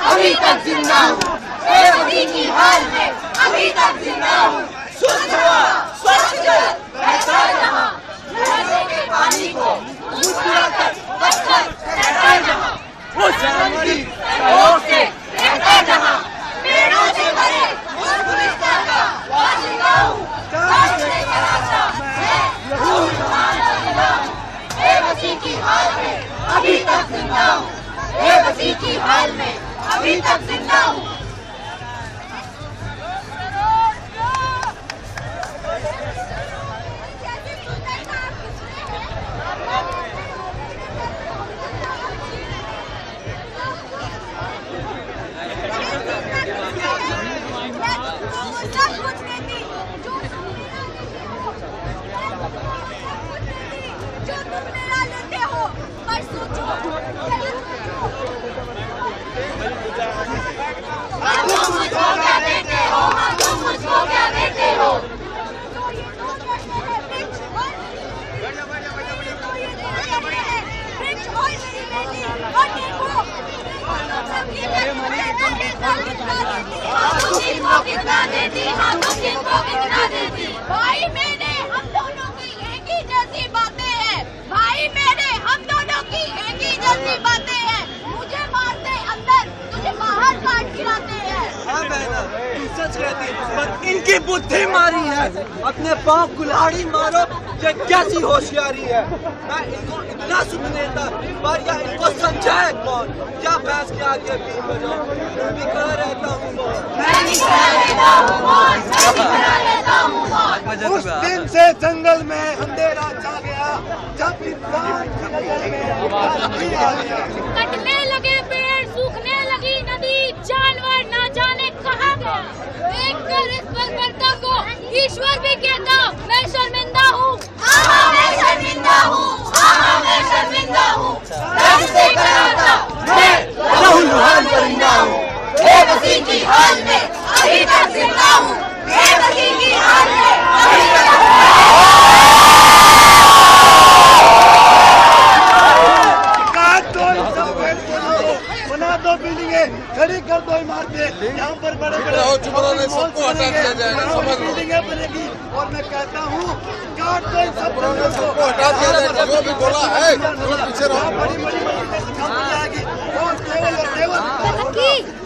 अभी तक जिंदा हूँ, बेबसी की हाल में अभी तक जिंदा हूँ। शुद्ध हवा, स्वच्छ जल बहता जहाँ, झरने के पानी को मुस्कुराकर बचकर रहता जहाँ, वो जानवरी सहयोग से रहता जहाँ, पेड़ों से भरे उस गुलिस्तान का वासिंदा हूँ। काटने का रास्ता मैं यहूं मानता हूँ, बेबसी की हाल में अभी तक जिंदा हूँ, बेबसी की हाल में अभी तक जिंदा हूँ। कितना देती, हाँ तुम किसको कितना देती? भाई मैंने हम दोनों की एक ही जैसी बातें हैं, भाई मेरे हम दोनों की एक ही जैसी बातें हैं। मुझे मारते अंदर, तुझे बाहर काट गिराते हैं। हाँ बहना, तू सच कहती, पर इनकी बुद्धि मारी है। अपने पाँव कुल्हाड़ी मारो, ये कैसी होशियारी है। मैं इनको इतना सुन लेता, पर या इनको समझाए कौन? क्या भैंस के आगे बीच बजाऊं? मैं भी खड़ा रहता हूँ उस दिन से जंगल में अंधेरा छा गया, जब इंसान की नजर में आंधी आ गया। कटने लगे पेड़, सूखने लगी नदी, जानवर ना जाने कहाँ गया। देखकर इस बर्बरता को ईश्वर भी कहता मैं शर्मिंदा हूँ, मैं शर्मिंदा हूँ, मैं शर्मिंदा हूँ। रब से कराता मैं लहूलुहान परिंदा हूँ, बेबसी की हाल में अभी तक जिंदा हूँ, बेबसी की हाल में अभी तक बना दो बिल्डिंगें, खड़ी कर दो इमारतें, यहाँ पर बड़े बड़े सबको हटा दिया जाएगा, समझ लो। बिल्डिंगें बनेगी। और मैं कहता हूँ काट दो इन सबको हटा दिया जाएगा, जो भी बोला है पीछे रहो। बड़ी बड़ी मस्जिदें बन जाएगी और केवल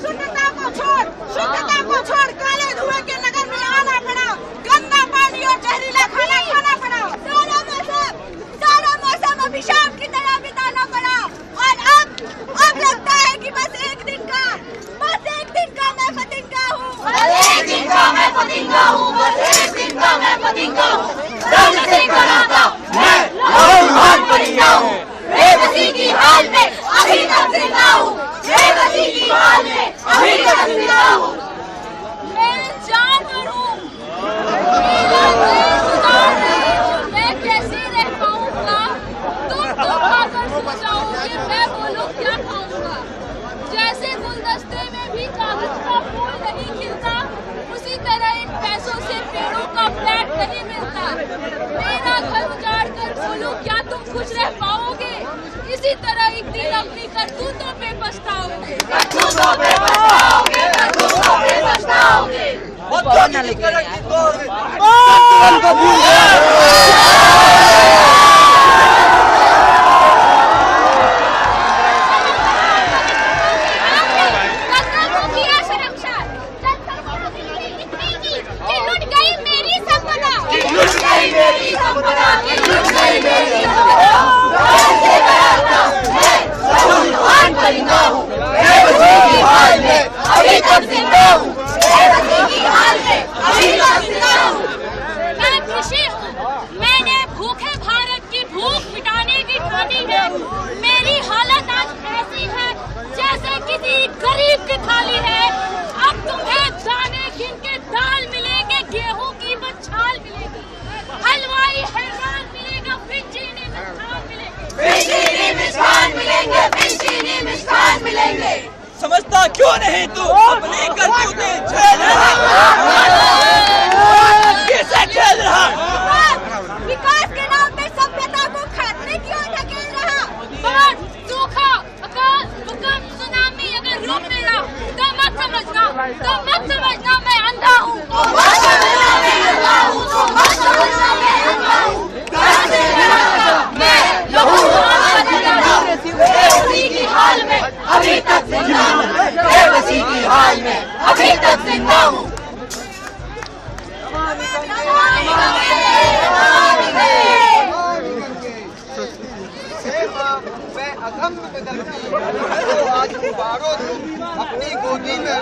शुद्धता को छोड़, शुद्धता को छोड़, काले धुएं के नगर में आना पड़ा, गंदा पानी और जहरीला खाना खाना पड़ा, सारा मौसम अभिशाप की तरह बिताना पड़ा। और अब लगता है कि बस एक दिन का मैं फतिंगा हूँ, बस एक दिन का मैं फतिंगा हूँ, बस एक दिन का मैं फतिंगा हूँ। रब से कराता मैं लहूलुहान परिंदा हूँ, बेबसी की हाल में अभी तक जिंदा हूँ, बेबसी की हाल में अभी तक जिंदा हूँ। मैं जानवर हूँ, मेरा देश उदार है, मैं कैसे रह पाऊंगा? तुम खाकर सो जाओगे, मैं बोलूं क्या खाऊंगा? जैसे गुलदस्ते में भी कागज का फूल नहीं खिलता, उसी तरह इन पैसों से पेड़ों का फ्लैट नहीं मिलता। मेरा घर उजाड़ कर बोलूं क्या तुम खुश रह पाओगे? इसी तरह एक दिन अपनी करतूतों पे पछताओगे। करतूतों पे पछताओगे, करतूतों पे पछताओगे। अभी तक जिंदा हूँ, बेबसी की हाल में अभी तक जिंदा हूँ। मैं खुशी हूँ, मैंने भूखे भारत की भूख मिटाने की ठानी है। मेरी हालत आज ऐसी है जैसे किसी गरीब की थाली है। अब तुम्हें दाने गिन के दाल मिलेंगे, गेहूं की बछाल मिलेगी, हलवाई हैरान मिलेगा, फिर चीनी मिष्ठान मिलेंगे, फिर चीनी मिष्ठान मिलेंगे। समझता क्यों नहीं तू अपनी करतूतें झेल रहा? किसे झेल रहा? विकास के नाम पे सभ्यता को खात्मे क्यों ढकेल रहा? बाढ़, सूखा, अकाल, भूकंप, सुनामी अगर रूप में तो मत समझना मैं अंधा हूँ। अभी तक जिंदा हूँ, बेबसी की हाल में अभी तक जिंदा हूँ। मैं अधम बदलती तो आज मुबारक अपनी गोदी में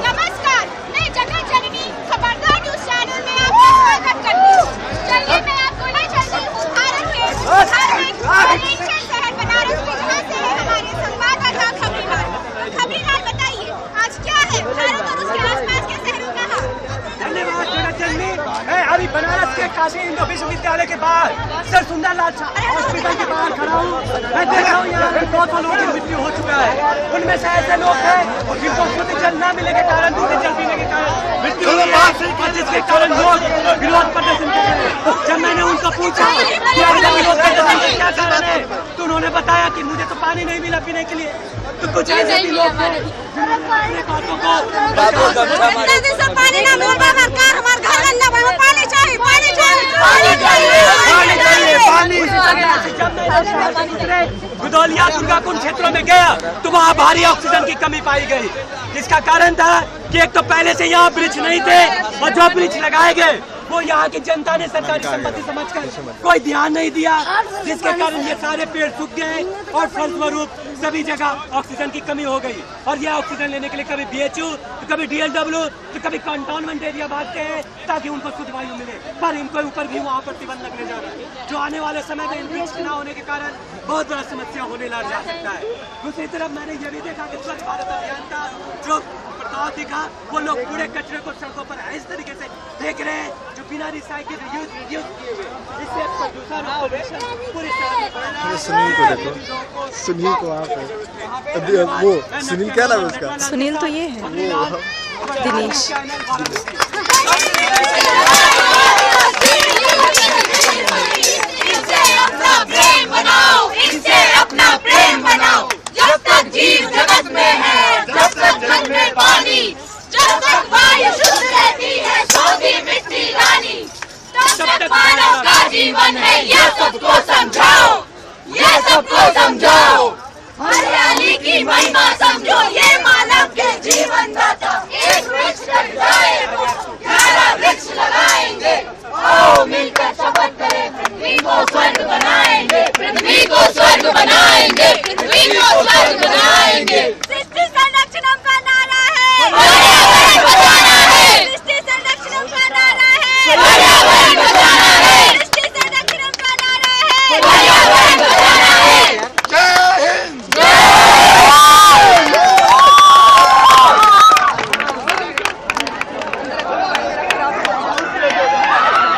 नमस्कार, मैं जगत जननी खबरदार न्यूज चैनल में आपका स्वागत करती हूँ। चलिए मैं आपको ले चलती हूँ भारत के धार्मिक एशियन शहर बनारस में, जहाँ से है हमारे संवाददाता खबरीलाल। खबरीलाल, बताइए आज क्या है भारत और उसके आसपास के शहरों का हाल? धन्यवाद जगत जननी। मैं अभी बनारस के काशी हिंदू विश्वविद्यालय के बाहर सर सुंदरलाल हॉस्पिटल के बाहर खड़ा हूँ। मैं देख रहा हूँ यहाँ पे 200 लोगों की मृत्यु हो चुका है। उनमें से ऐसे लोग हैं जिनको शुद्ध जल न मिलने के कारण, दूषित जल पीने के कारण मृत्यु हुई है, और जिसके कारण लोग विरोध प्रदर्शन कर रहे हैं। जब मैंने उनको पूछा कि ऐसा विरोध प्रदर्शन का क्या कारण है, तो उन्होंने बताया कि मुझे तो पानी नहीं मिला पीने के लिए। तो कुछ ऐसे भी लोग हैं जिन्होंने बातों को इतने दिन से पानी ना मिल पा, हमारे घर गंदा हुआ, पानी चाहिए, पानी चाहिए, पानी चाहिए, पानी चाहिए, पानी। गुदौलिया दुर्गाकुंड क्षेत्रों में गया तो वहाँ भारी ऑक्सीजन की कमी पाई गई, जिसका कारण था कि एक तो पहले से यहाँ वृक्ष नहीं थे, और जो वृक्ष लगाए गए वो यहाँ की जनता ने सरकारी संपत्ति समझकर कोई ध्यान नहीं दिया, जिसके कारण ये सारे पेड़ सूख गए और फलस्वरूप सभी जगह ऑक्सीजन की कमी हो गई। और ये ऑक्सीजन लेने के लिए कभी BHU तो कभी DLW तो कभी कंटोनमेंट एरिया भागते हैं ताकि उनको शुद्ध वायु मिले, पर इनको ऊपर भी वहाँ प्रतिबंध लगने जा रहा है, जो आने वाले समय में इनकी न होने के कारण बहुत बड़ा समस्या होने लग जा सकता है। दूसरी तरफ मैंने ये भी देखा कि स्वच्छ भारत अभियान का जो प्रभाव दिखा, वो लोग पूरे कचरे को सड़कों पर इस तरीके से फेंक रहे हैं जो बिना रिसाइकिल यूज किए हुए, इससे प्रदूषण और पॉल्यूशन पूरी तरह से बढ़ रहा है। सुनील को देखो, सुनील को आप अभी वो सुनील क्या नाम है उसका? सुनील तो ये है दिनेश। इनसे अपना प्रेम बनाओ, इनसे अपना प्रेम बनाओ। जब तक जीव जगत में है, जब तक जग में पानी,